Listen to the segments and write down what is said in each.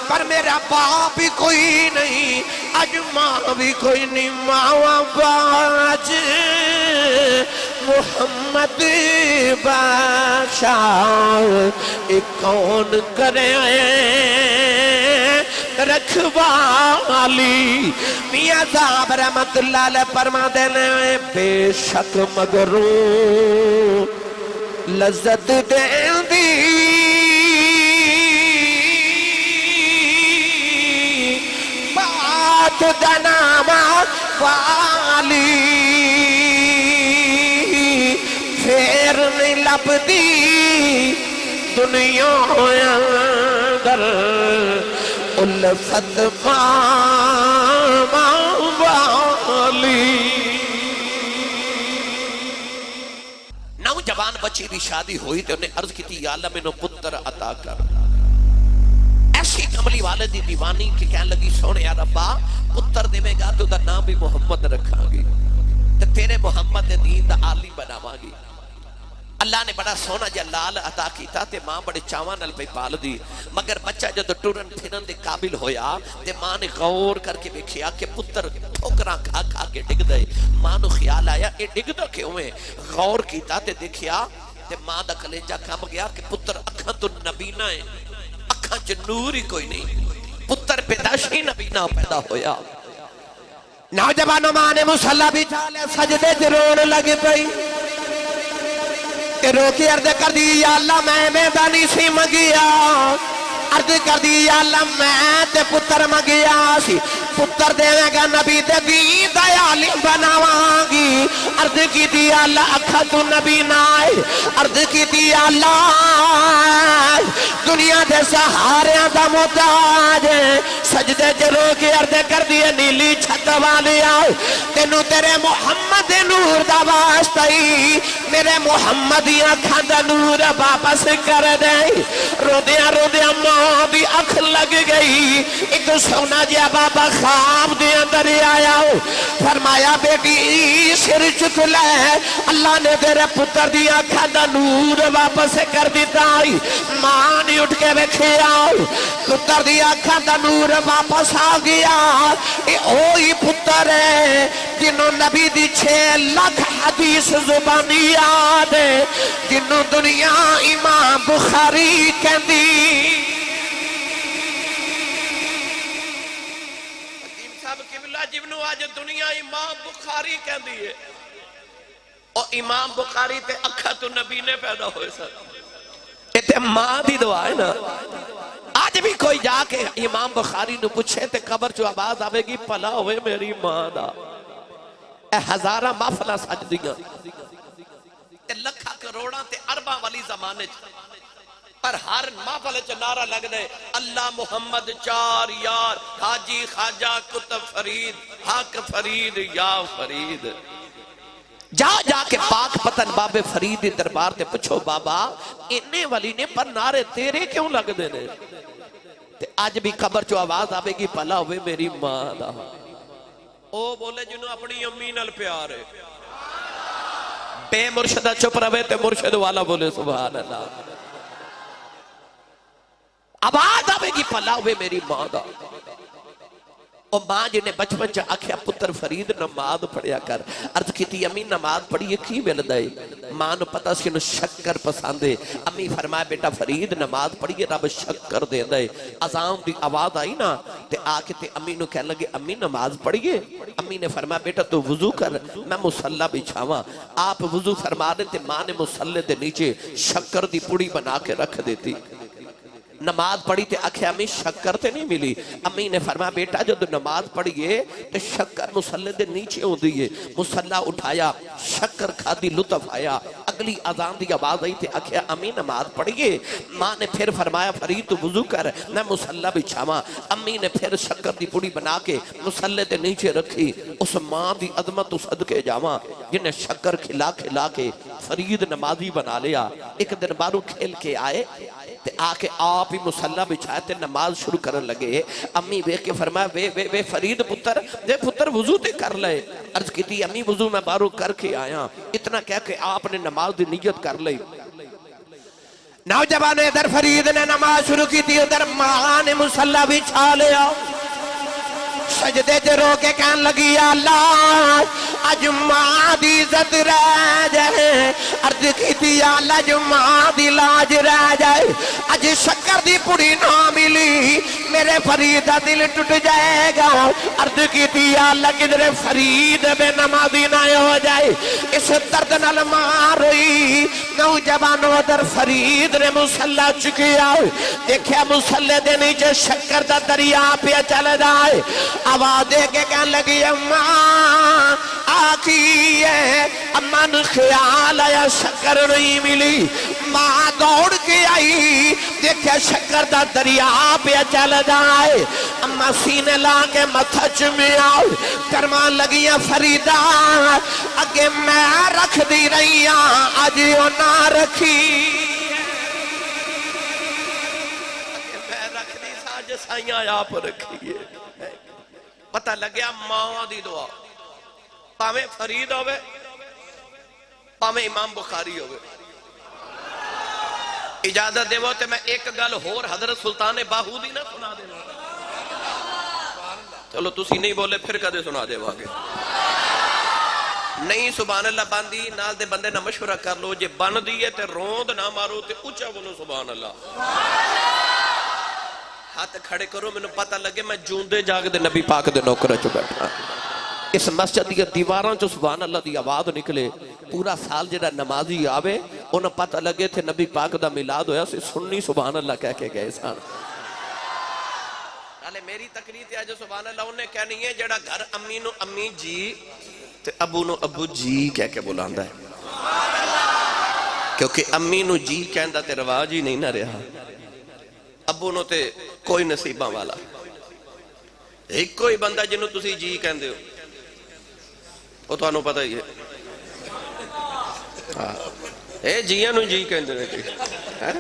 پر میرا باپ بھی کوئی نہیں اج ماں بھی کوئی نہیں ماں باج محمد بادشاہ ایک کون کرے رکھوالی میاں صاحب رحمت اللہ علیہ فرما دینے بے شک مغرور لذت دین دی بات دنامات والی پھر نہیں لب دی دنیا اندر الفت ماما والی نوجوان بچی دی شادی ہوئی تو انہیں عرض کی تھی یا اللہ میں نو پتر عطا کر ایسی کملی والد دی دیوانی کہ کہنے لگی سونے یا ربا پتر دے میں گا تو دا نام بھی محمد رکھا گی تو تیرے محمد دین دا عالی بناوا گی اللہ نے بڑا سونا جا لال عطا کیتا تے ماں بڑے چاوان نال پہ پال دی مگر بچہ جدو ٹورن پھرن دے قابل ہویا تے ماں نے غور کر کے دیکھیا کہ پتر ٹھوکراں کھا کھا کے ڈگ دے ماں نو خیال آیا اے ڈگ دا کیوں ہے غور کیتا تے دیکھیا تے ماں دا کلیجہ کھم گیا کہ پتر اکھاں تو نبینا ہے اکھاں چ نور ہی کوئی نہیں پتر پیداشی نبینا پیدا ہویا نوجوانوں ماں نے مصلی بچھالے سجدے تے رون لگ پئی روکی عرض کر دی یا اللہ میں میدانی سی مگیا عرض کر دی یا اللہ میں تے پتر مگیا سی پتر دے گا نبی دے دین دا عالم بناوانگی عرض کی دی یا اللہ اکھا تو نبی نائے عرض کی دی یا اللہ دنیا دے سہاریاں دا محتاج سجدے جرو کی عرض کر دی نیلی چھت والی آئے تینو تیرے محمد نور دا واسطائی میرے محمدیاں کھاندہ نور واپس کر دے رو دیا ماں بھی اکھ لگ گئی ایک سونا جیا بابا خواب دیا دری آیا فرمایا بیٹی سر چک لے اللہ نے تیرے پتر دیا کھاندہ نور واپس کر دیتا ماں نے اٹھ کے بیکھے آؤ پتر دیا کھاندہ نور واپس آ گیا اوہی پتر ہے جنہوں نبی دی 6 لاکھ حدیث زبانی یاد ہے جنہوں دنیا امام بخاری کہندی حکیم صاحب قبلہ جنہوں آج دنیا امام بخاری کہندی ہے اور امام بخاری تے اکھا تو نبی نے پیدا ہوئے سر تے ماں دی دعا ہے نا آج بھی کوئی جا کے امام بخاری نو پوچھے تے قبر جو آواز آوے گی پلا ہوئے میری ماں دا اے ہزارہ محفلہ سج دیاں تے لکھا کروڑاں تے ارباں والی زمانے پر ہر محفلے چ نعرہ لگ دے اللہ محمد 4 یار حاجی خواجہ کتب فرید حق فرید یا فرید جا جا کے پاک پتن بابے فرید دربار تے پچھو بابا انہیں والی نے پر نعرے تیرے کیوں لگ دینے تے آج بھی قبر چو آواز آوے گی پلا ہوئے میری ماں دا او بولے جنہوں اپنی امی نال پیار ہے بے مرشدہ چپ روے تے مرشد والا بولے سبحان اللہ آواز آوے گی پلا ہوئے میری ماں دا اور ماں جنہیں بچپن چاہ آکھیا پتر فرید نماز پڑھیا کر عرض کی تھی امی نماز پڑھی کی مل دائی ماں نو پتا سی انہوں شکر پساندے امی فرمایا بیٹا فرید نماز پڑھیے رب شکر دے دائی اذان دی آواز آئی نا تے آکے تے امی نو کہنے لگے امی نماز پڑھیے امی نے فرمایا بیٹا تو وضو کر میں مصلی بچھاواں آپ وضو فرما دے تے ماں نے مصلی دے نیچے شکر دی پوڑی بنا کے رکھ دیتی نماز پڑھی تے آکھیا امی شکر تے نہیں ملی امی نے فرمایا بیٹا جب نماز پڑھیے تے شکر مصلی دے نیچے ہو دیئے مصلی اٹھایا شکر کھا دی لطف آیا اگلی اذان دی آواز آئی تے آکھیا امی نماز پڑھیے ماں نے پھر فرمایا فرید تو وضو کر میں مصلی بچھاواں امی نے پھر شکر دی پوڑی بنا کے مصلی دے نیچے رکھی اس ماں دی عظمت صدقے جاواں جنہیں شکر کھلا کھلا کے فرید نمازی بنا لیا ایک دن بارو کھیل کے آئے تے آکے آپ ہی مصلی بچھائے تے نماز شروع کرن لگے امی بے کے فرمایا وے فرید پتر وضو تے کر لے عرض کی تھی امی وضو میں بارو کر کے آیا اتنا کہہ کہ آپ نے نماز دی نیت کر لئی نوجوان ادھر فرید نے نماز شروع کی تھی، ادھر ماں نے مصلی بچھا لیا، سجدے تے رو کے کہن لگی یا اللہ اج ماں دی عزت رہ جائے، عرض کی تھی یا اللہ اج ماں دی لاج رہ جائے، اج شکر دی پڑی نہ ملی میرے فرید دا دل ٹوٹ جائے گا، عرض کی تھی یا اللہ کدھر فرید بے نمازی نہ ہو جائے، اس درد نال ماں روئی۔ نوجوانوں ادھر فرید نے مصلی چکیا، دیکھیا مصلی دے نیچے شکر دا دریا پہ چل جائے، آواز دے کے کہنے لگی اماں آکی ہے، اماں نے خیال آیا شکر نہیں ملی، ماں دوڑ کے آئی دیکھا شکر دا دریا پہ چل جائے، اماں سینے لا کے متھا چمی آؤ، فرمان لگی فریدہ اگے میں رکھ دی رہی ہاں آج وہ نہ رکھی، میں رکھ دی ساج سائیاں آپ رکھیے۔ پتہ لگیا ماں دی دعا پاویں فرید ہوئے پاویں امام بخاری ہوئے۔ اجازت دے وہ تے میں ایک گل ہور حضرت سلطان باہو دی نہ سنا دے، چلو تسی نہیں بولے پھر کدے سنا دے واگے، نہیں سبحان اللہ باندی نال دے بندے نہ مشورہ کر لو، جے بن دیئے تے روند نہ مارو تے اچھا بولو سبحان اللہ، ہاتھ کھڑے کرو میں نے پتہ لگے میں جوندے جاگ دے نبی پاک دے نوکرہ چو بیٹھا، اس مسجد دی دیواراں چو سبحان اللہ دی آواز نکلے، پورا سال جڑا نمازی آوے انہیں پتہ لگے تھے نبی پاک دا میلاد ہویا سے سنی سبحان اللہ کہہ کے گئے سان۔ نالے میری تقریر تے آج سبحان اللہ انہیں کہنی ہے جڑا گھر امی نو امی جی تے ابو نو ابو جی کہہ کے بلاندہ ہے، کیونکہ امی نو جی کہندہ تے رواج ہی نہیں نہ رہا، ابو نو تے کوئی نصیبہ والا، ایک کوئی بندہ جنہوں تسی جی کہندے ہو وہ تو انہوں پتہ ہی ہے، اے جیاں نو جی کہندے ہیں،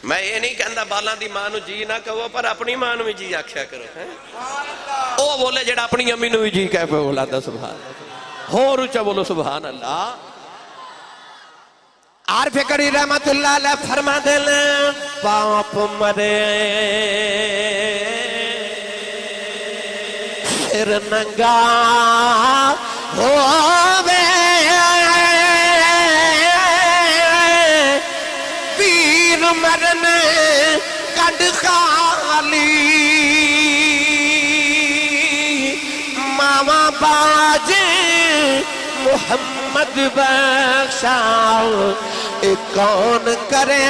میں یہ نہیں کہندہ بالاں دی ماں نو جی نہ کہو پر اپنی ماں نو بھی جی آکھیا کرو، او بولے جڑا اپنی امی نو بھی جی کہہ پہ بولا دا سبحان اللہ، ہو روچہ بولو سبحان اللہ۔ عارف کڑی رحمت اللہ علیہ فرما دل باپ مرے سر ننگا ہووے پیر مرن کڈ خالی ماما باج محمد بخشا کون کرے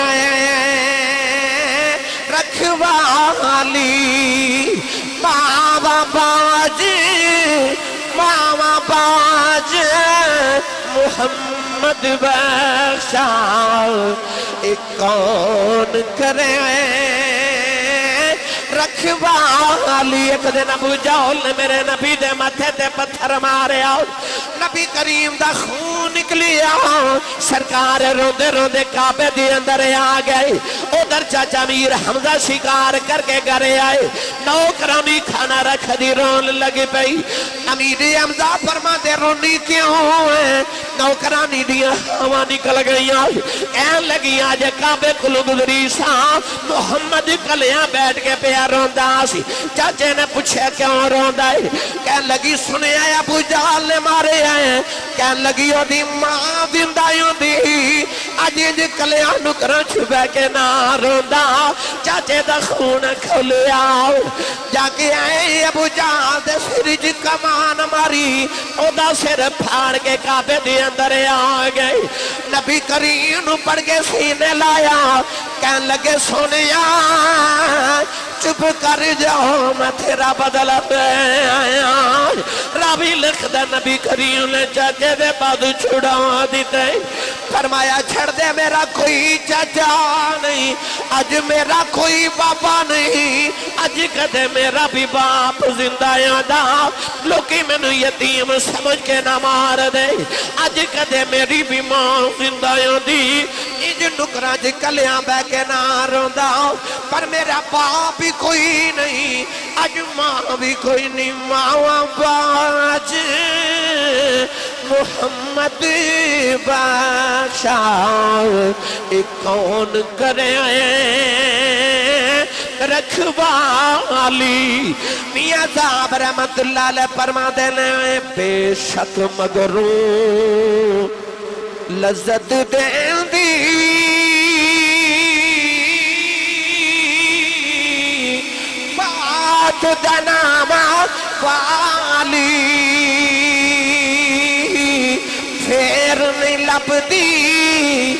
رکھوالی ماما باج محمد بخشا کون کرے رکھوالی۔ ایک دن ابو جہل نے میرے نبی دے ماتھے تے پتھر مارے آؤ، نبی کریم دا خون نکلی آؤ، سرکار روندے روندے کعبے دی اندر آ گئے، ادھر چاچا امیر حمزہ شکار کر کے گھرے آئے، نوکرانی کھانا رکھ دی رون لگی پئی، امیر حمزہ فرما دے رونی کیوں ہے، نوکرانی دیا ہوا نکل گئی آئے، کہن لگی آج کعبے کلو گزری سا محمد کلیاں بیٹھ کے پیا روندہ سی، چاچے نے پوچھے کیوں روندہ ہے، کہن لگی سنے آیا ابو جہل نے مارے آئے، کہن لگی او دی ماں زندائیوں دی آج جی کلیاں نکرہ چھپے کے نہ روندہ، چاچے دا خون کھلے آؤ، جا کے آئے ابو جہل دے سرج کمان ماری، او دا سر پھاڑ کے کعبے دی اندر آ گئے، نبی کریم پڑھ کے سینے لایا، کہن لگے سونیا چپ کر جاؤ میں تیرا بدل پہ آیا، راوی لکھ دے نبی کریم نے چاچے دے بعد چھڑا دیتے، فرمایا چھڑ دے میرا کوئی چاچا نہیں، آج میرا کوئی بابا نہیں، آج کدے میرا بھی باپ زندہ یادا، لوکی میں نے یتیم سمجھ کے نہ مار دے، آج کدے میری بھی ماں زندہ یادی، انج نکراج کلیاں بے کے نہ روندہ، پر میرا باپ بھی کوئی نہیں، آج ماں بھی کوئی نہیں، ماں باج محمد بادشاہ کون کرے رکھوالی میاں صاحب رحمت اللہ علیہ فرما دینے بے شک مگروں لذت دین دی بات دناما والی پھر نہیں لبدی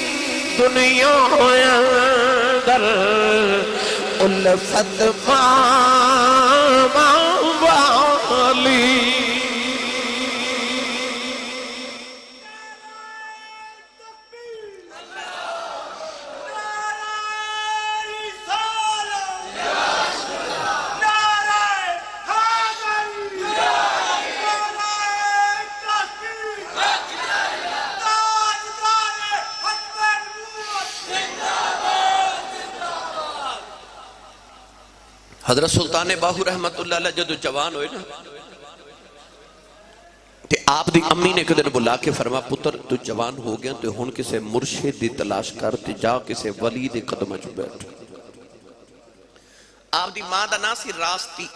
دنیا اندر الفت ماما والی حضرت سلطان باہو رحمت اللہ علیہ جدو جوان ہوئے نا کہ آپ دی امی نے کدھر بلا کے فرما پتر تو جوان ہو گیا تو ہون کسے مرشد دی تلاش کر تے جا کسے ولی دی قدم جو بیٹھ آپ دی ماں دا ناسی راستی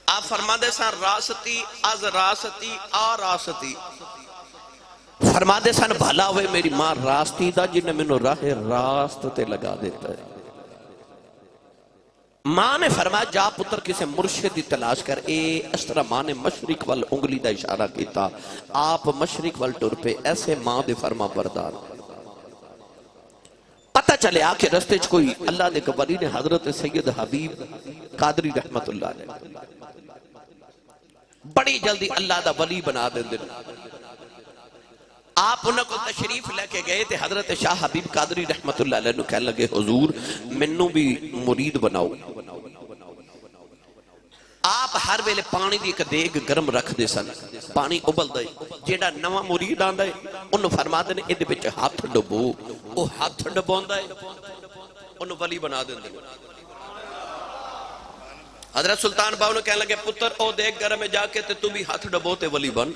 آپ فرما دے سان راستی از راستی آ راستی فرما دے سان بھلا ہوئے میری ماں راستی دا جنہیں منو راہ راست تے لگا دیتا ہے ماں نے فرمایا جا پتر کسے مرشد دی تلاش کر اس طرح ماں نے مشرق وال انگلی دا اشارہ کیتا آپ مشرق وال ٹر پہ ایسے ماں دے فرما بردار پتہ چلے آکے رستے چ کوئی اللہ دے قبری نے حضرت سید حبیب قادری رحمت اللہ علیہ بڑی جلدی اللہ دا ولی بنا دیں دن آپ انہوں کو تشریف لے کے گئے تھے حضرت شاہ حبیب قادری رحمت اللہ علیہ کہنے لگے حضور منوں بھی مرید بناؤ آپ ہر ویلے پانی دی ایک دیگ گرم رکھ دے سن پانی ابل دے جیڑا نواں مرید آن دے انہوں فرما دے ادھے بچ ہاتھ ڈبو وہ ہاتھ ڈبون دے انہوں ولی بنا دیں دے حضرت سلطان باہو نے کہنے لگے پتر او دیگ گرم میں جا کے تو بھی ہاتھ ڈبو تے ولی بن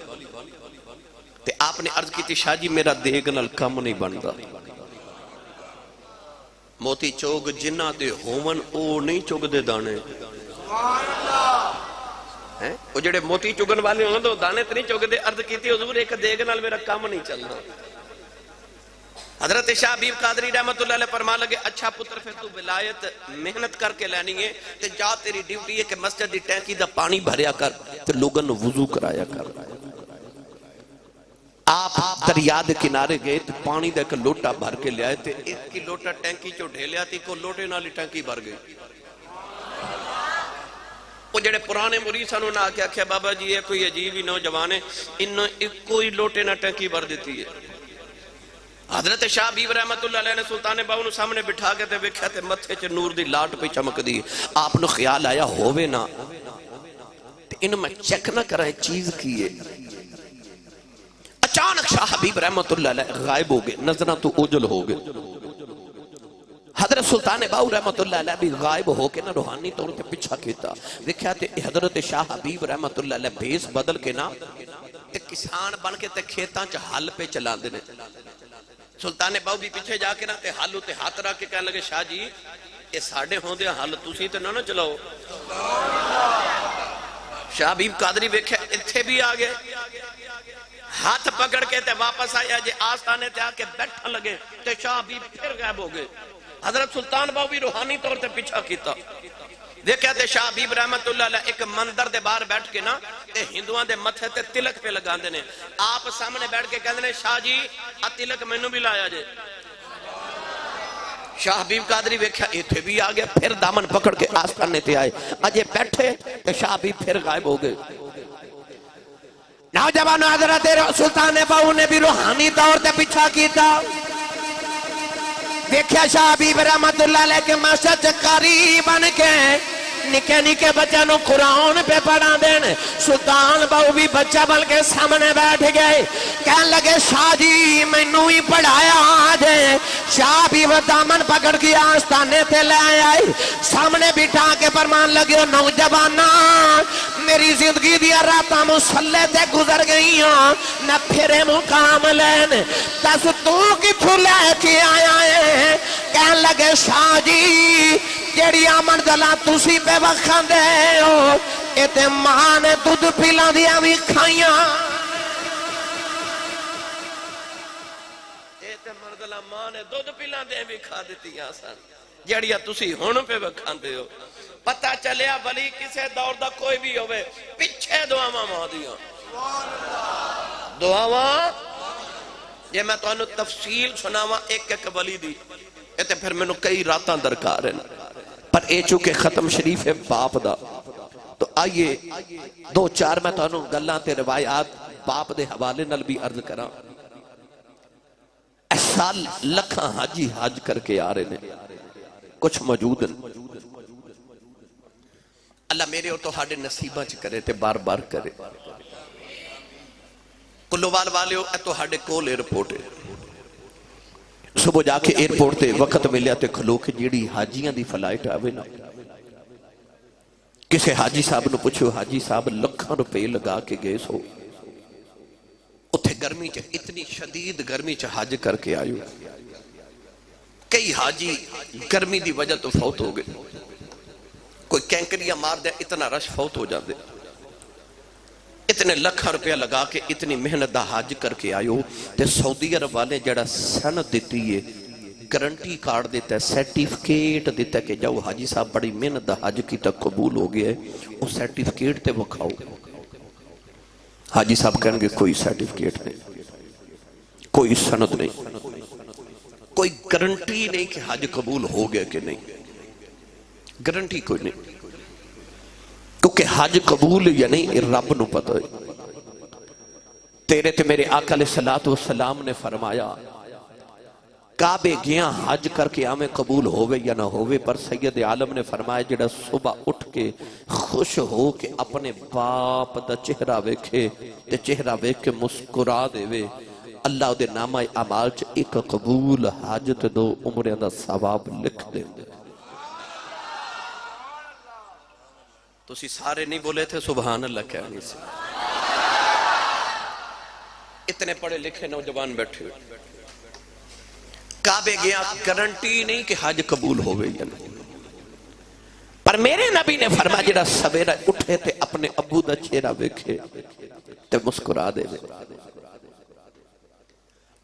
تے آپ نے عرض کی تھی شاہ جی میرا دیگ نال کم نہیں بندا موتی چوگ جنہ دے ہومن او نہیں چوگ دے دانے وہ جڑے موتی چوگن والے ہوں تو دانے تے نہیں چوگ دے عرض کی تھی حضور ایک دیگ نال میرا کم نہیں چل رہا حضرت شاہ حبیب قادری رحمت اللہ علیہ فرما لگے اچھا پتر پھر تو ولایت محنت کر کے لینی ہے تے جا تیری ڈیوٹی ہے کہ مسجد دی ٹینکی دا پانی بھریا کر تے لوگن وضو کرایا کر آپ دریا دے کنارے گئے تو پانی دے کے لوٹا بھر کے لے آئے تھے ایک کی لوٹا ٹینکی چو ڈھیلیا تھی کو لوٹے نالی ٹینکی بھر گئی وہ جڑے پرانے مریض انہوں نے آکے آکھیا بابا جی یہ کوئی عجیب ہی نوجوان ہے انہوں ایک کوئی لوٹے نہ ٹینکی بھر دیتی ہے حضرت شاہ حبیب رحمت اللہ علیہ نے سلطان باہو نے سامنے بٹھا کے تے ویکھیا تے متھے چ نور دی لاٹ پہ چمک دی آپ نے خیال آیا ہووے نا تے انہوں میں چیک نہ کرائے چیز کیے اچانک شاہ حبیب رحمت اللہ علیہ غائب ہو گئے نظرہ تو اوجل ہو گئے حضرت سلطان باہو رحمت اللہ علیہ بھی غائب ہو کے نا روحانی طور تے پچھا کیتا دیکھا تے حضرت شاہ حبیب رحمت اللہ علیہ بھیس بدل کے نا تے کسان بن کے تے کھیتاں چا حل پہ چلا دینے سلطان باہو بھی پیچھے جا کے نا تے حلو تے ہاتھ رکھ کے کہنے لگے شاہ جی یہ ساڑھے ہوں دے حل تُسی تے نہ چلاؤ شاہ حبیب قادری بیکھے اتھے بھی آگئے ہاتھ پکڑ کے تے واپس آیا جے آستانے تے آکے بیٹھا لگے تے شاہ حبیب پھر غائب ہو گئے حضرت سلطان باہو بھی روحانی طور تے پیچھا کیتا دیکھا تے شاہ حبیب رحمت اللہ علیہ ایک مندر دے باہر بیٹھ کے نا تے ہندوان دے متھے تے تلک پہ لگا دینے آپ سامنے بیٹھ کے کہتے ہیں شاہ جی تلک میں نو بھی لایا جے شاہ حبیب قادری ویکھا ایتھے بھی آگیا پھر دامن پکڑ کے آستانے تے آئے اجے بیٹھے تے شاہ حبیب پھر غائب ہو گئے نوجوان حضرت سلطان باہو نے بھی روحانی طور تے پیچھا کیتا دیکھیا شاہ حبیب رحمت اللہ علیہ کے مسجد قریب بن کے نکے نکے بچہ نو قرآن پہ پڑھا دین سلطان باہو بھی بچہ بل کے سامنے بیٹھ گئے کہنے لگے شاہ جی میں نو ہی پڑھایا آجے شاہ بھی وہ دامن پکڑ کی آستانے تے لے آئے سامنے بٹھا کے فرمان لگے نوجوانا میری زندگی دیا راتاں مسلے تے گزر گئی ہاں نہ پھرے مقام لین دس تو کتھوں لے کے آیا ہے کہن لگے شاہ جی جیڑی آمن دلہ تسی پہ وکھاں دے ہو اے تے ماں نے دودھ پلا دیا بھی کھائیاں اے تے مردلہ ماں نے دودھ پلا دیا بھی کھا دیتی آسان جیڑیا تسی ہون پہ وکھاں دے ہو پتہ چلیا ولی کسے دور دا کوئی بھی ہوئے پچھے دعاواں ماں دیا دعاواں یہ میں تو انہوں تفصیل سناواں ایک ایک ولی دی ایتے پھر میں نے کئی راتاں درکار ہیں پر اے چونکہ ختم شریف ہے باپ دا تو آئیے دو چار میں تو انہوں گلاں تے روایات باپ دے حوالے نل بھی عرض کرا اس سال لکھاں حاجی حاج کر کے آ رہے ہیں کچھ موجود ہیں اللہ میرے اور تو ہاڑے نصیبہ چ کرے تے بار بار کرے کلووال والے ہو تو ہاڑے کول ایئرپورٹ ہے صبح جا کے ایئرپورٹ تے وقت ملیا تے کھلو کے جیڑی حاجیاں دی فلائٹ آوے نا کسے حاجی صاحب نے پوچھو حاجی صاحب لکھاں روپے لگا کے گئے سو اتھے گرمی چ اتنی شدید گرمی چ حج کر کے آئیو کئی حاجی گرمی دی وجہ تو فوت ہو گئے کوئی کینکریاں مار دے اتنا رش فوت ہو جاندے اتنے لکھا روپیہ لگا کے اتنی محنت دا حج کر کے آئیو تے سعودی عرب والے جڑا سند دیتی ہے گارنٹی کارڈ دیتا ہے سرٹیفکیٹ دیتا ہے کہ جاؤ حاجی صاحب بڑی محنت دا حج کی تک قبول ہو گیا ہے وہ سرٹیفکیٹ تے وکھاؤ حاجی صاحب کہیں گے کوئی سرٹیفکیٹ نہیں کوئی سند نہیں کوئی گارنٹی نہیں کہ حج قبول ہو گیا کہ نہیں گارنٹی کوئی نہیں کیونکہ حج قبول یا نہیں رب نو پتہ ہے تیرے تے میرے آقا علیہ السلام نے فرمایا کعبے گیا حج کر کے آمیں قبول ہوئے یا نہ ہوئے پر سید عالم نے فرمایا جڑا صبح اٹھ کے خوش ہو کے اپنے باپ دا چہرہ ویکھے تے چہرہ ویکھ کے مسکرا دے وے اللہ دے نامہ اعمال چ ایک قبول حج تے دو عمریں دا ثواب لکھ دیں دے تو اسی سارے نہیں بولے تھے سبحان اللہ کہنے سے اتنے پڑھے لکھے نوجوان بیٹھے ہوئے کعبے گیا گارنٹی نہیں کہ حج قبول ہوئے یا نہیں پر میرے نبی نے فرمایا جڑا سویرا اٹھے تے اپنے ابو دا چہرہ ویکھے تے مسکرا دے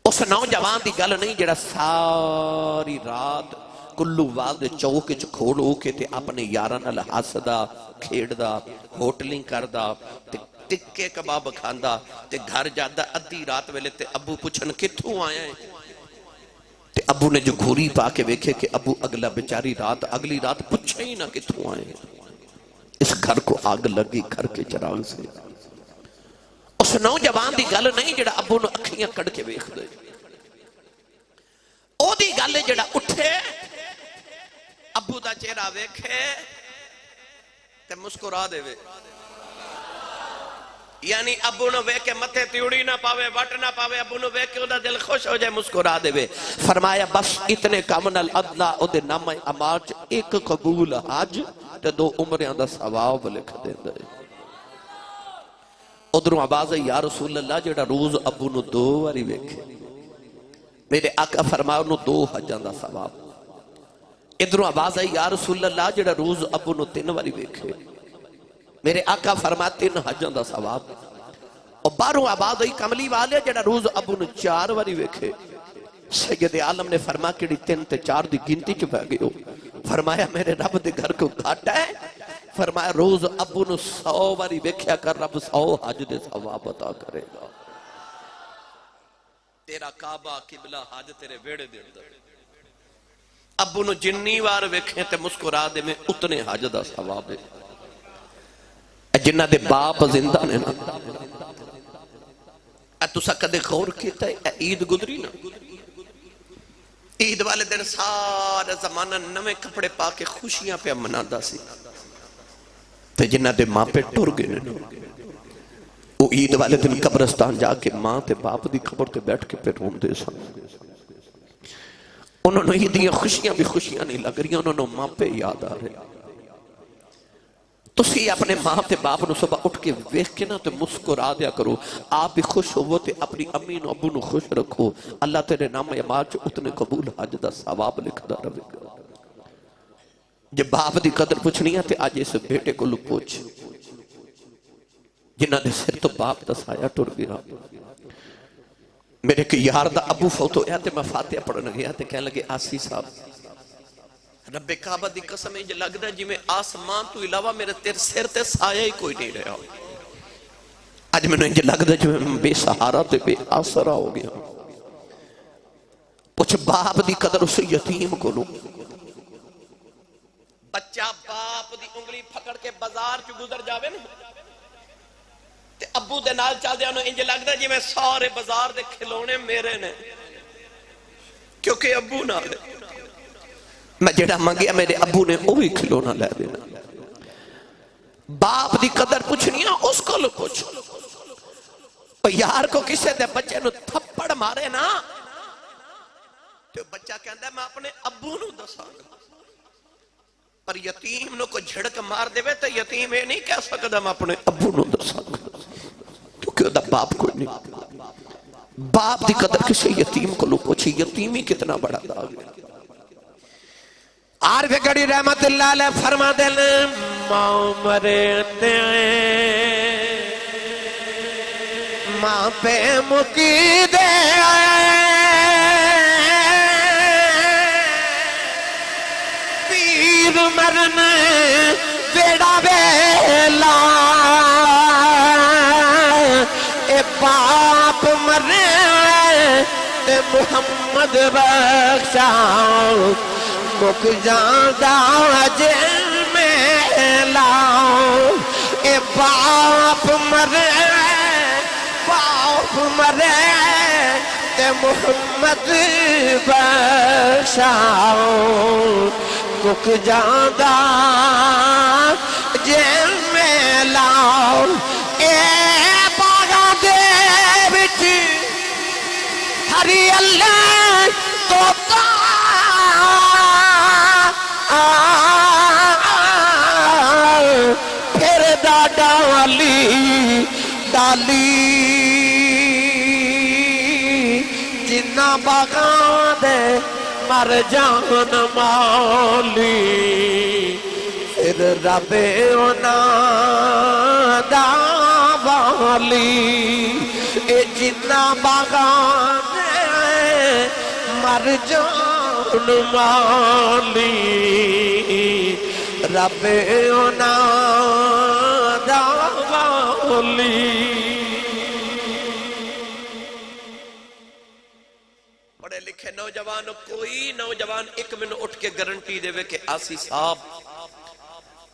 اس نوجوان دی گل نہیں جڑا ساری رات کلو وال دے چوک وچ کھولو کے تے اپنے یاراں نال ہسدا کھیڈدا ہوٹلنگ کردا تے ٹکے کباب کھاندا تے گھر جادا ادھی رات ویلے تے ابو پوچھن کتھوں آیا ہے تے ابو نے جو گھوری پا کے ویکھے کہ ابو اگلا بیچاری رات اگلی رات پوچھے ہی نہ کتھوں آئے اس گھر کو آگ لگی گھر کے چراغ سے اس نوجوان دی گل نہیں جڑا ابو نو اکھیاں کڑ کے ویکھ دے او دی گل جڑا اٹھے ابو دا چہرہ ویکھے تے مسکرا دے وے یعنی ابو نو ویکھے متھے تیوڑی نہ پاوے وٹ نہ پاوے ابو نو ویکھے او دا دل خوش ہو جائے مسکرا دے وے فرمایا بس اتنے کم نال ادنا او دے نامہ اعمال چ ایک قبول حج تے دو عمریاں دا ثواب لکھ دیندا ہے ادھروں آواز ہے یا رسول اللہ جڑا روز ابو نو دو واری ویکھے میرے آقا فرمایا انہوں دو حجاں دا ثواب ادھروں آواز ہے یا رسول اللہ جڑا روز ابو نو تین واری ویکھے میرے آقا فرمایا تین حجاں دا ثواب اور باروں آواز ہے کملی والے جڑا روز ابو نو چار واری ویکھے سید عالم نے فرمایا کہ تین تے چار دی گنتی چ پہ گئے ہو فرمایا میرے رب دے گھر کو گھاٹا ہے فرمایا روز ابو نو 100 واری ویکھیا کر رب 100 حج دے ثواب عطا کرے گا تیرا کعبہ قبلہ حج تیرے ویڑے دیتا ابو نو جنی وار ویکھیں تے مسکرا دے میں اتنے حج دا ثواب ہے جنہ دے باپ زندہ نے نا تو سا کدے غور کیتا ہے عید گزری نا عید والے دن سارا زمانہ نوے کپڑے پا کے خوشیاں پہ منادا سی تے جنہ دے ماں پہ ٹر گئے نا وہ عید والے دن قبرستان جا کے ماں تے باپ دی خبر تے بیٹھ کے پہ رون دے سن انہوں نے عیدیاں خوشیاں بھی خوشیاں نہیں لگ رہی انہوں نے ماں پہ یاد آ رہے تسی اپنے ماں تے باپ نو صبح اٹھ کے ویکھ کے نا تے مسکرا دیا کرو، آپ بھی خوش ہوو تے اپنی امی نو ابو نو خوش رکھو، اللہ تیرے نام اعمال چ اتنے قبول حج دا ثواب لکھدا رہے گا۔ جے باپ دی قدر پوچھنی ہے تے آج اس بیٹے کو لو پوچھ جنہ دے سر تو باپ دا سایہ ٹر گیا۔ میرے کہ یار دا ابو فوت ہویا تے میں فاتحہ پڑھنے گیا تے کہنے لگے آسی صاحب رب کعبہ دی قسم ہے لگدا جی میں آسمان تو علاوہ میرے تیرے سر تے سایہ ہی کوئی نہیں رہا، آج میں نے لگدا جی میں بے سہارا تے بے آسرا ہو گیا۔ پوچھ باپ دی قدر اسے یتیم کو لو، بچہ باپ دی انگلی پھکڑ کے بازار چ گزر جاوے نا تے ابو دے نال چل دیا انج لگدا جی میں سارے بازار دے کھلونے میرے نے، کیونکہ ابو نال میں جڑا منگیا میرے ابو نے وہی کھلونا لے دینا۔ باپ دی قدر پوچھنی ہے اس کو لو پوچھ، یار کو کسے دے بچے نو تھپڑ مارے نا تو بچہ کہندا ہے میں اپنے ابو نو دساں گا، پر یتیم نو کو جھڑک مار دے تو یتیم یہ نہیں کہہ سکتا میں اپنے ابو نو دساں گا، کیونکہ وہ دا باپ کوئی نہیں۔ باپ دی قدر کسی یتیم کو لو پوچھی، یتیمی کتنا بڑا داغ ہے۔ عارف گڑی رحمت اللہ علیہ فرما دل ماں مرے تے ماں پہ مکی دے پیر مرنے بیڑا بیلا اے باپ مرے تے محمد بخشا مک جاندہ جن میں لاؤ، اے باپ مرے تے محمد بخشاؤ مک جاندہ جن میں لاؤ، اے باغا دے بچ ہری اللہ تو پھر ڈالی ڈالی جنہ باغاں دے مر جان مولی، پھر رب اونا دا والی اے جنہ باغاں دے مر جان مولی، رب اونا دا والی۔ پڑھے لکھے نوجوان کوئی نوجوان ایک منٹ اٹھ کے گارنٹی دے کہ آسی صاحب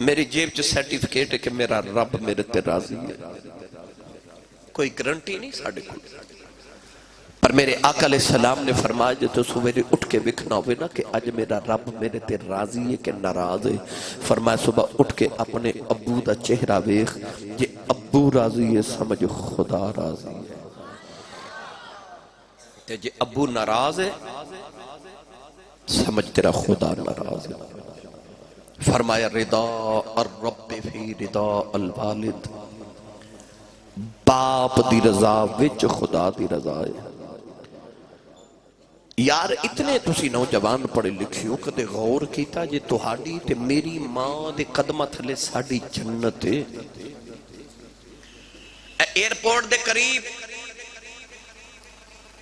میری جیب چ سرٹیفکیٹ ہے کہ میرا رب میرے تے راضی ہے، کوئی گارنٹی نہیں ساڈے کول، پر میرے آقا علیہ السلام نے فرمایا جو تو سویرے اٹھ کے وکھنا ہوئے نا کہ آج میرا رب میرے تے راضی ہے کہ ناراض ہے، فرمایا صبح اٹھ کے اپنے ابو دا چہرہ ویکھ، جے ابو راضی ہے سمجھ خدا راضی ہے، تے جے ابو ناراض ہے سمجھ تیرا خدا ناراض ہے۔ فرمایا رضا الرب فی رضا الوالد، باپ دی رضا وچ خدا دی رضا ہے۔ یار اتنے تسی نوجوان پڑھے لکھیوں کدے غور کیتا جے تہاڈی تے میری ماں دے قدمہ تھلے ساڈی جنت ہے۔ ایئرپورٹ دے قریب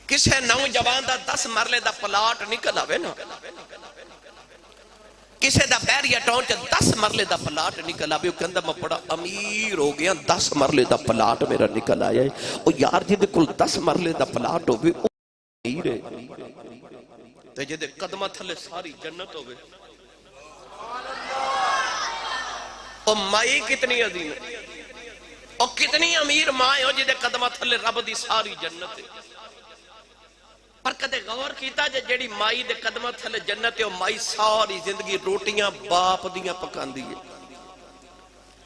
کسے نوجوان دا 10 مرلے دا پلاٹ نکل آوے نا، کسے دا بیریا ٹاؤن چا 10 مرلے دا پلاٹ نکل آوے، وہ کہندہ میں بڑا امیر ہو گیا 10 مرلے دا پلاٹ میرا نکل آیا ہے، اور یار جی دے کل 10 مرلے دا پلاٹ ہوئے وہ امیر ہے، تے جی دے قدمہ تھلے ساری جنت ہوئے، اور مائی کتنی عظیم ہے، اور کتنی امیر مائیں ہو جی دے قدمہ تھلے رب دی ساری جنت ہے۔ پر کدے غور کیتا جے جیڑی مائی دے قدمہ تھلے جنت ہے، وہ مائی ساری زندگی روٹیاں باپ دیاں پکان دیئے،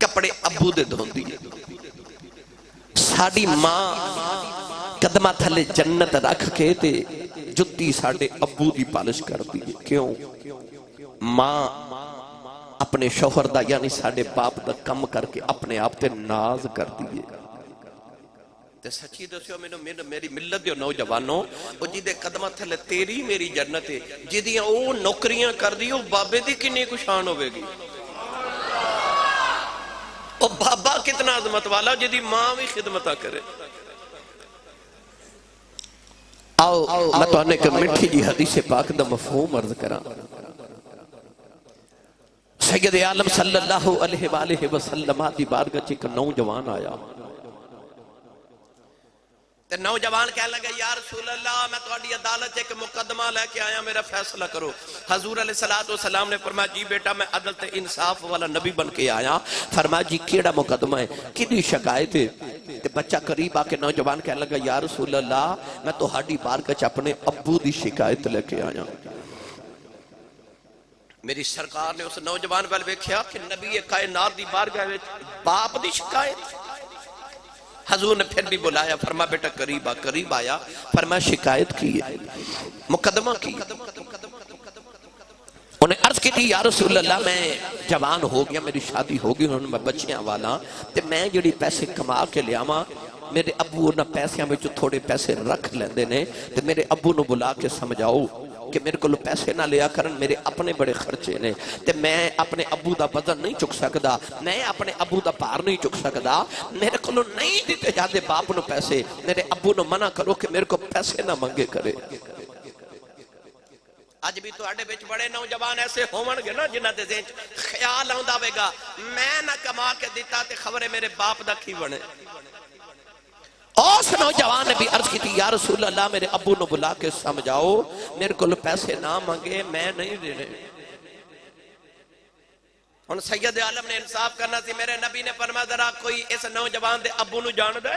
کپڑے ابو دے دھون دیئے، ساڑی ماں قدمہ تھلے جنت رکھ کے تے جتی ساڑے ابو دی پالش کر دیئے، کیوں؟ ماں اپنے شوہر دا یعنی ساڑے باپ دا کم کر کے اپنے آپ تے ناز کر دیئے تے سچی دسیو میری ملت دیو نوجوانوں او جی دے قدمہ تھلے تیری میری جنت ہے جی دیاں او نوکریاں کر دیو بابے دی کنی کو شان ہوئے گی او بابا کتنا عظمت والا جی دی ماں بھی خدمتہ کرے آؤ میں تو آنے کہ مٹھی جی حدیث پاک دا مفہوم عرض کرا سید عالم صلی اللہ علیہ وآلہ وسلم دی بارگاہ ایک نوجوان آیا تے نوجوان کہہ لگا یا رسول اللہ میں تہاڈی عدالت ایک مقدمہ لے کے آیا میرا فیصلہ کرو حضور علیہ السلام نے فرمایا جی بیٹا میں عدل تے انصاف والا نبی بن کے آیا فرمایا جی کیڑا مقدمہ ہے کدی شکایت ہے تے بچہ قریب آ کے نوجوان کہہ لگا یا رسول اللہ میں تہاڈی بارگاہ اپنے ابو دی شکایت لے کے آیا میری سرکار نے اس نوجوان وال ویکھیا کہ نبی کائنات دی بارگاہ وچ باپ دی شکایت حضور نے پھر بھی بلایا فرما بیٹا قریب آیا فرما شکایت کی ہے مقدمہ کی انہیں عرض کی تھی یا رسول اللہ میں جوان ہو گیا میری شادی ہو گئی انہوں نے میں بچیاں والا تے میں جڑی پیسے کما کے لیا ماں میرے ابو انہاں پیسیاں میں جو تھوڑے پیسے رکھ لیندے نے تے میرے ابو نو بلا کے سمجھاؤ کہ میرے کو پیسے نہ لیا کرن میرے اپنے بڑے خرچے نے تے میں اپنے ابو دا وزن نہیں چک سکدا میں اپنے ابو دا پار نہیں چک سکدا میرے کو نہیں دیتے جاتے باپ نو پیسے میرے ابو نو منع کرو کہ میرے کو پیسے نہ منگے کرے آج بھی تو آڑے بیچ بڑے نوجوان ایسے ہون گے نا جنہ دے ذہن خیال آؤں دا گا میں نہ کما کے دیتا تے خبرے میرے باپ دا کی بنے اس نوجوان نے بھی عرض کی تھی یا رسول اللہ میرے ابو نو بلا کے سمجھاؤ میرے کو پیسے نہ مانگے میں نہیں دینے ان سید عالم نے انصاف کرنا سی میرے نبی نے فرمایا ذرا کوئی اس نوجوان دے ابو نو جان دے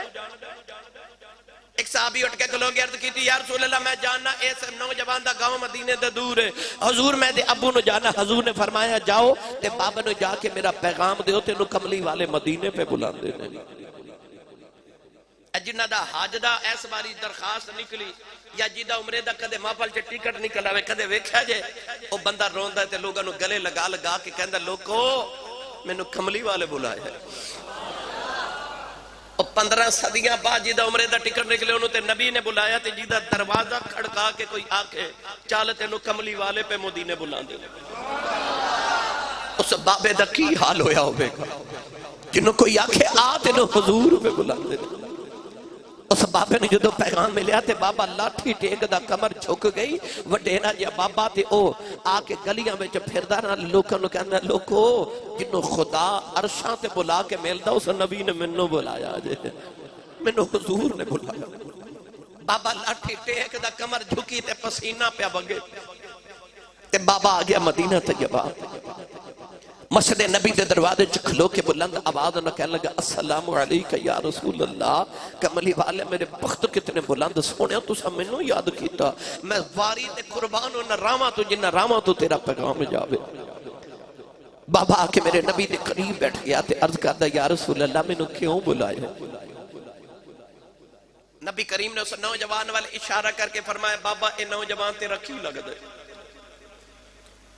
ایک صحابی اٹھ کے کھلو گے عرض کی تھی یا رسول اللہ میں جاننا اس نوجوان دا گاؤں مدینے دے دور ہے حضور میں دے ابو نو جانا حضور نے فرمایا جاؤ تے بابا نو جا کے میرا پیغام دیو تے نو کملی والے مدینے پہ بلان دے جنہ دا حاج دا ایس باری درخواست نکلی یا جیدہ عمرے دا کدے محفل چے ٹکٹ نکل آوے کدے ویکھا جے او بندہ روندہ ہے تے لوگاں نو گلے لگا کے کہندہ لوگو میں نو کملی والے بلائے ہے او 15 صدیاں بعد جیدہ عمرے دا ٹکٹ نکلے انہوں تے نبی نے بلایا تے جیدہ دروازہ کھڑکا کے کوئی آکے چالتے نو کملی والے پہ مدینے بلان دے اس بابے دا کی حال ہویا ہوئے گا جنہوں کوئی آکے آتے نو حضور پہ بلان دے اس بابے نے جو پیغام ملیا تے بابا لاٹھی ٹیک دا کمر چھک گئی وڈینا جیا بابا تے او آکے گلیاں میں جو پھردانا لوکاں نو کہنا لوکو جنہوں خدا عرشاں تے بلا کے ملدا اس نبی نے منو بلایا جے منو حضور نے بلایا بابا لاٹھی ٹیک دا کمر جھکی تے پسینہ پہ بگے تے بابا آگیا مدینہ طیبہ مسجد نبی دے دروازے کھلو کے بلند آواز نہ کہنے لگا السلام علیکہ یا رسول اللہ کملی والے میرے بخت کتنے بلند سونے تو سا منو یاد کیتا میں واری تے قربان ہوں نہ راما تو جنہ راما تو تیرا پیغام جاوے بابا آکے میرے نبی دے قریب بیٹھ گیا تے عرض کرتا یا رسول اللہ منو کیوں بلائے نبی کریم نے اس نوجوان والے اشارہ کر کے فرمایا بابا اے نوجوان تے رکھی لگ دے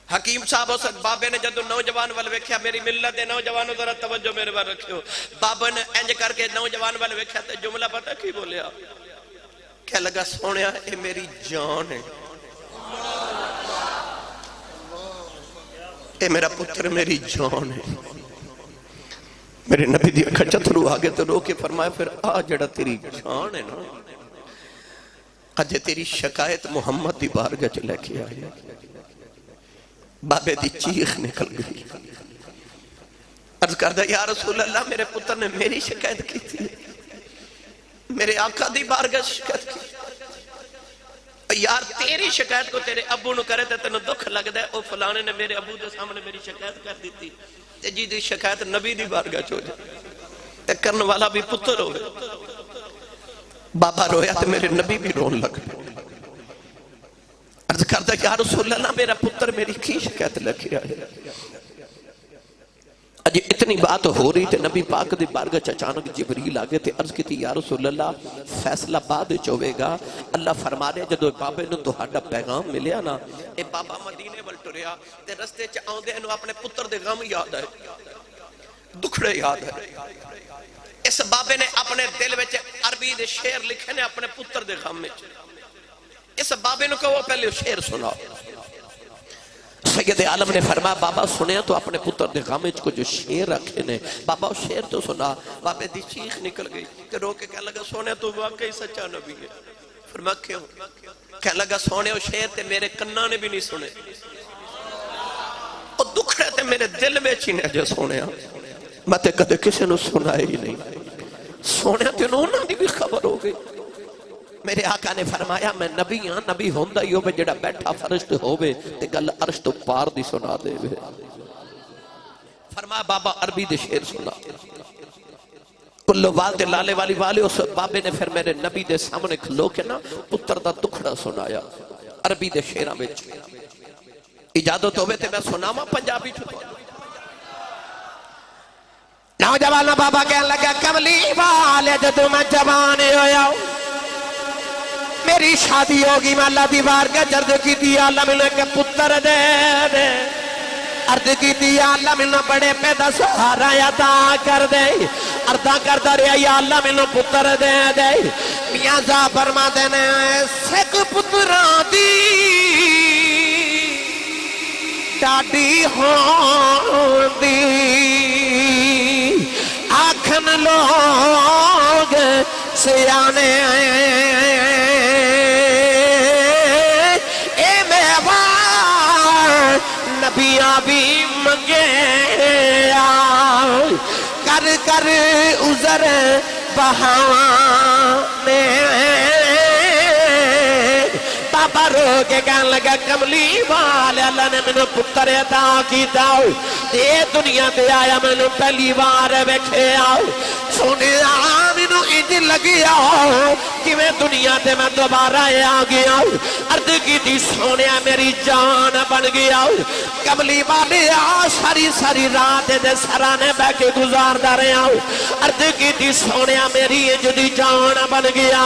حکیم صاحب اس بابے نے جدو نوجوان والے ویکھیا میری ملت دے نوجوانوں ذرا توجہ میرے بار رکھو بابا نے انج کر کے نوجوان والے ویکھیا تے جملہ پتہ کی بولیا کہہ لگا سونیا اے میری جان ہے اے میرا پتر میری جان ہے میرے نبی دی اکھا چترو آگے تو رو کے فرمایا پھر آ جڑا تیری جان ہے نا آج تیری شکایت محمد دی بارگاہ چلے کے آئی بابے دی چیخ نکل گئی عرض کردہ یا رسول اللہ میرے پتر نے میری شکایت کی تھی میرے آقا دی بارگاہ شکایت کی یار تیری شکایت کو تیرے ابو نو کرے تھے تنو دکھ لگ دے او فلانے نے میرے ابو دے سامنے میری شکایت کر دی تھی تے جی دی شکایت نبی دی بارگاہ چو جائے تے کرن والا بھی پتر ہوئے بابا رویا تے میرے نبی بھی رون لگ گئے عرض کردہ یا رسول اللہ میرا پتر میری کی شکایت لکھی آئے اج اتنی بات ہو رہی تھے نبی پاک دی بارگاہ اچانک جبریل آگے تے عرض کی تھی یا رسول اللہ فیصلہ بعد چوے گا. اللہ فرما رہے جدو بابے نو تہاڈا پیغام ملیا نا اے بابا مدینے ول ٹریا تے رستے چ آوندے نو اپنے پتر دے غم یاد آئے دکھڑے یاد ہے. اس بابے نے اپنے دل وچ عربی دے شعر لکھے نے اپنے پتر دے غم وچ. اس بابے نو کہو پہلے شعر سنا. سید عالم نے فرمایا بابا سنیا تو اپنے پتر دے غم وچ کو جو شعر رکھے نے بابا شعر تو سنا. بابے دی چیخ نکل گئی کہ رو کے کہنے لگا سونے تو واقعی سچا نبی ہے. فرمایا کیوں؟ کہنے لگا سونے شعر تے میرے کناں نے بھی نہیں سنے اور دکھ رہے تے میرے دل میں چینے جو سونے میں تے کدے کسی نے سنا ہی نہیں. سونے تے انہوں نے بھی خبر ہو گئی. میرے آقا نے فرمایا میں نبی ہاں نبی ہوندہ ہی ہوئے جڑا بیٹھا فرشت ہوئے تے گل عرش تو پار دی سنا دے ہوئے. فرمایا بابا عربی دے شعر سنا. کلو والدے لالے والی والے اس بابے نے پھر میرے نبی دے سامنے کھلو کے نا پتر دا دکھڑا سنایا عربی دے شعرہ میں. اجازت ہوئے تے میں سناما پنجابی چھوٹا. نوجوانا بابا کہنے لگا کملی والے جدو میں جوانے ہویا میری شادی ہوگی میں اللہ دیوار کا جرد کی دی اللہ ملے کے پتر دے دے عرض کی دی اللہ ملے بڑے پیدا سہارا عطا کر دے عرضہ کردہ رہا یا اللہ ملے پتر دے دے. میاں جا فرما دینے سک پتران دی ڈاڈی ہون دی آکھن لوگ سیانے اے میوان نبیاں بھی منگے کر کر عذر بہانے. بابا رو کے کہنے لگا کملی والے اللہ نے میں نے پتر عطا کیتا یہ دنیا تے آیا میں نے پہلی بار بیٹھے آؤ. سونے آمینو انج لگیا کہ میں دنیا تے میں دوبارہ آ گیا. عرض کی تھی سونے میری جان بن گیا. کملی والے ساری ساری رات دے سرانے بہ کے گزار دا رہے آؤ. عرض کی تھی سونے میری جدی جان بن گیا.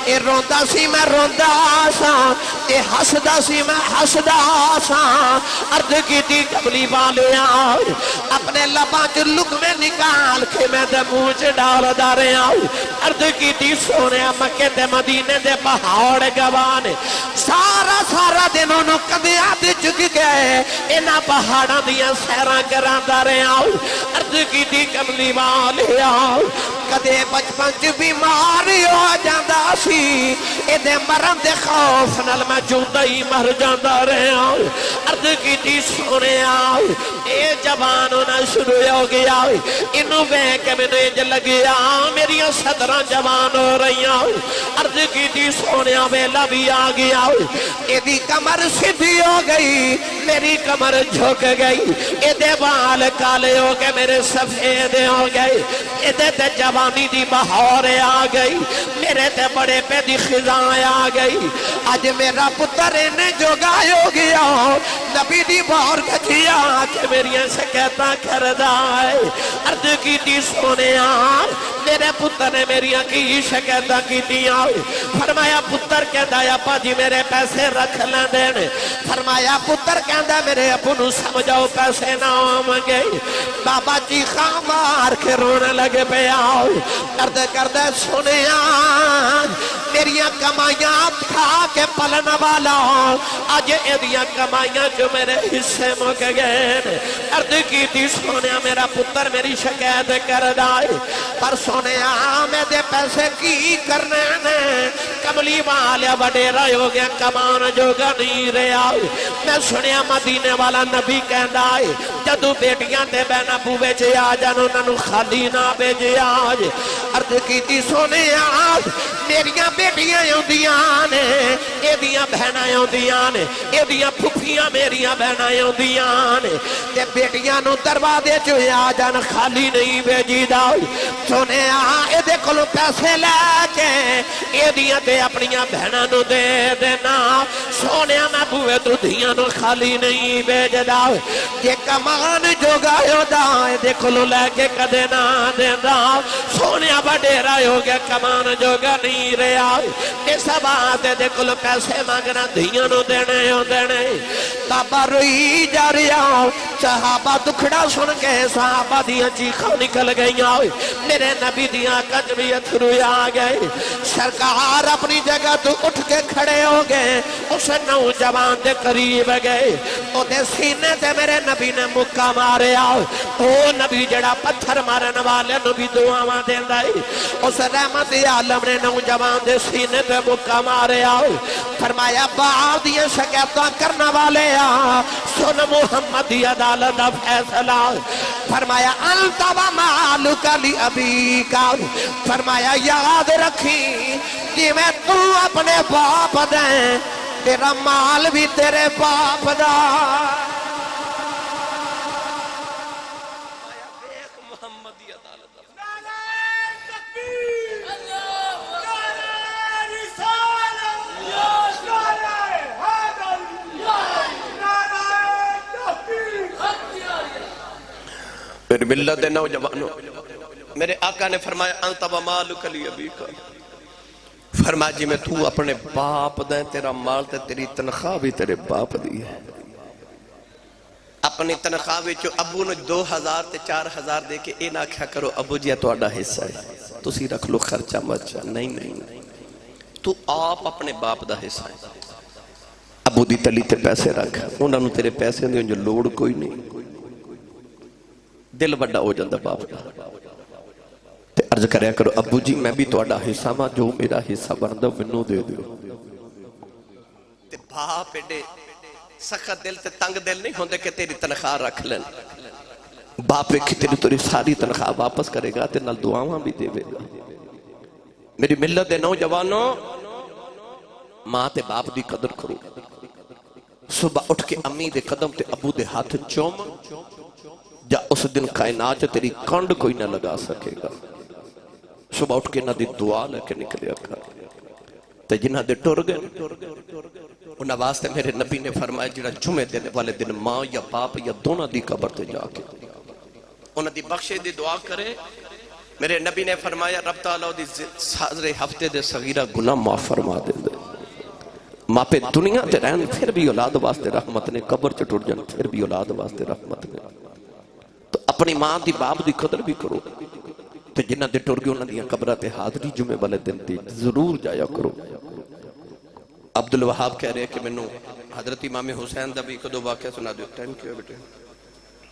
اے روندا سی میں روندا سا اے ہسدا سی میں ہسدا سا. عرض کی تھی کملی والے اپنے لباں چ لقمے نکال کے میں دے منہ چ ڈال دا رہے آؤ. عرض کی تھی سونے مکے تے مدینے دے پہاڑ گوانے سارا سارا دن انہوں کدیاں دے چک گئے انہا پہاڑاں دیا سیران کران دا رہے آؤ. عرض کی تھی کملی والے آؤ کدے بچپن چ بیماری ہو جاندہ سی ادھے مرم دے خوف نال میں جوندہ ہی مر جاندہ رہے آؤ. عرض کی تھی سونے آؤ اے جوان ہونا شروع ہو گیا انہوں بے کے میں نے لگیا میری صدرہ جوان ہو رہی آؤ. عرض کی تھی سونے ویلا بھی آ گیا ایدی کمر سدھی ہو گئی میری کمر جھک گئی ایدے بال کالے ہو گئے میرے سفید ہو گئے ایدے تے جوانی دی بہار آ گئی میرے تے بڑے پہ دی خزاں آ گئی. آج میرا پتر انہیں جو گائے ہو گیا نبی دی بہار کھچیا کہ میری شکایتاں کر دائے. عرض کی تھی سونے میرے پتر نے میری کی شکایتاں کی دیا. فرمایا پتر کہندا یا پاجی میرے پیسے رکھ لیں دینے. فرمایا پتر کہندا میرے ابو نو سمجھاؤ پیسے نہ مانگے. بابا جی خواہ مار کے رونے لگے پہ آؤ. کردے کردے سنے میری کمائیاں کھا کے پلن والا آج ایدیاں کمائیاں جو میرے حصے مک گئے. عرض کی تھی سونے میرا پتر میری شکایت کر دائے پر سونے میں دے پیسے کی کرنے نے کملی والے بڑے رہے ہو گیا کمان جو گا نہیں رہے آئے. میں سنیا مدینے والا نبی کہندا ہے جدو بیٹیاں دے بہنا بوے جے آ جانو ننو خالی نہ بیجے آج. عرض کی تھی سونے میریاں بیٹیاں ہوندیاں نے ایدیاں بہناں ہوندیاں نے ایدیاں پھپھیاں میریاں بہناں ہوندیاں نے تے بیٹیاں نو دروازے چ آ جان خالی نہیں بھیجی دا سونے اے دے کولوں پیسے لے کے ایدیاں تے اپنیاں بہناں نو دے دینا سونے میں بوئے تو دھیاں نو خالی نہیں بھیجدا جے کمان جو گایو دا اے دے کولوں لے کے کدے نہ دیندا سونے وڈیرا ہو گیا کمان جو گا نہیں رہا اس بات دے کولوں پیسے مانگنا دھیاں نو دینے ہو دینے بابا روئی جا رہا صحابہ دکھڑا سن کے صحابہ دیاں چیخاں نکل گئیاں میرے نبی دیاں کجبیت روی آ گئے سرکار اپنی جگہ تو اٹھ کے کھڑے ہو گئے اس نوجوان دے قریب گئے او دے سینے تے میرے نبی نے مکہ مارے آؤ او نبی جڑا پتھر مارن والے نبی دعاواں دیندا ہے اس رحمت عالم نے نوجوان دے سینے تے مکہ مارے آؤ فرمایا بعد یہ شکایتاں کرنا والے آ سن محمد دی عدالت دا فیصلہ فرمایا انت و مالک لی ابی کا فرمایا یاد رکھی کہ میں تو اپنے باپ دیں تیرا مال بھی تیرے باپ دا میری ملت نوجوانوں میرے آقا نے فرمایا انت و مالک لی ابیک فرمایا جی میں تو اپنے باپ دیں تیرا مال تے تیری تنخواہ بھی تیرے باپ دی ہے اپنی تنخواہ بھی جو ابو نے 2000 تے 4000 دے کے اے نہ کیا کرو ابو جی تو آڈا حصہ ہے تو سی رکھ لو خرچہ مرچہ نہیں تو آپ اپنے باپ دا حصہ ہے ابو دی تلی تے پیسے رکھ انہوں نے تیرے پیسے دیں جو لوڑ کوئی نہیں دل بڑا ہو جاندہ باپ دا تے عرض کریا کرو ابو جی میں بھی تو آڈا حصہ ماں جو میرا حصہ بندہ منو دے دیو تے باپ ایڈے سخت دل تے تنگ دل نہیں ہوندے کہ تیری تنخواہ رکھ لیں باپ ایک تیری توری ساری تنخواہ واپس کرے گا تے نال دعاواں بھی دے گا میری ملت نوجوانوں ماں تے باپ دی قدر کرو صبح اٹھ کے امی دے قدم تے ابو دے ہاتھ چوم جا اس دن کائنات تیری کنڈ کوئی نہ لگا سکے گا صبح اٹھ کے نہ دی دعا لے کے نکلیا کر تے جنہ دے ٹر گئے انہاں واسطے میرے نبی نے فرمایا جڑا جمعے دینے والے دن ماں یا باپ یا دونوں دی قبر تے جا کے انہاں دی بخشے دی دعا کرے میرے نبی نے فرمایا رب تعالیٰ دی حاضر ہفتے دے صغیرہ گناہ معاف فرما دے دے ماں پہ دنیا تے رہن پھر بھی اولاد واسطے رحمت نے قبر تے ٹر جان پھر بھی اولاد واسطے رحمت نے تو اپنی ماں دی باپ دی قدر بھی کرو تو جنہ دے ٹر گئے انہاں دیاں قبرہ تے حاضری جمعے والے دن دی ضرور جایا کرو عبدالوہاب کہہ رہے کہ میں حضرت امام حسین دا بھی ایک دو واقعہ سنا دو ٹائم کیا بیٹے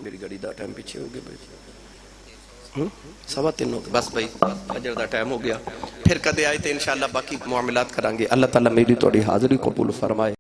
میری گاڑی دا ٹائم پیچھے ہو گیا بھائی سوا تین ہو گیا بس بھائی فجر دا ٹائم ہو گیا پھر کدے آئے تھے انشاءاللہ باقی معاملات کرانگے اللہ تعالیٰ میری توڑی حاضری قبول فرمائے